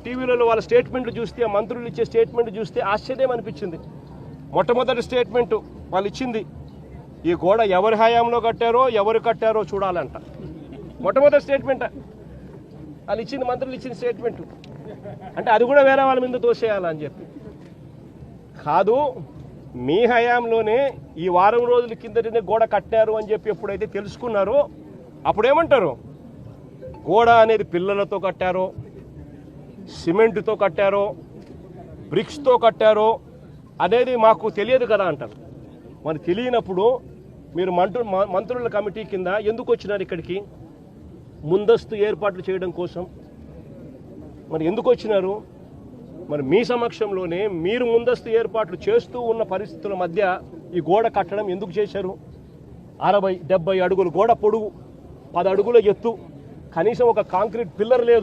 టీవీలలో వాళ్ళ స్టేట్మెంట్లు చూస్తే, మంత్రులు ఇచ్చే స్టేట్మెంట్ చూస్తే ఆశ్చర్యం అనిపించింది. మొట్టమొదటి స్టేట్మెంటు వాళ్ళు ఇచ్చింది, ఈ గోడ ఎవరి హయాంలో కట్టారో ఎవరు కట్టారో చూడాలంట. మొట్టమొదటి స్టేట్మెంట్ వాళ్ళు ఇచ్చింది, మంత్రులు ఇచ్చిన స్టేట్మెంట్. అంటే అది కూడా వేరే వాళ్ళ మీద తోసేయాలని చెప్పి కాదు, మీ హయాంలోనే ఈ వారం రోజుల కిందటనే గోడ కట్టారు అని చెప్పి ఎప్పుడైతే తెలుసుకున్నారో అప్పుడేమంటారు, గోడ అనేది పిల్లలతో కట్టారో, సిమెంట్తో కట్టారో, బ్రిక్స్తో కట్టారో అనేది మాకు తెలియదు కదా అంటారు. మరి తెలియనప్పుడు మీరు మంత్రుల కమిటీ కింద ఎందుకు వచ్చినారు ఇక్కడికి? ముందస్తు ఏర్పాట్లు చేయడం కోసం మరి ఎందుకు వచ్చినారు? మరి మీ సమక్షంలోనే మీరు ముందస్తు ఏర్పాట్లు చేస్తూ ఉన్న పరిస్థితుల మధ్య ఈ గోడ కట్టడం ఎందుకు చేశారు? 60-70 అడుగులు గోడ పొడుగు, 10 అడుగుల ఎత్తు, కనీసం ఒక కాంక్రీట్ పిల్లర్ లేదు.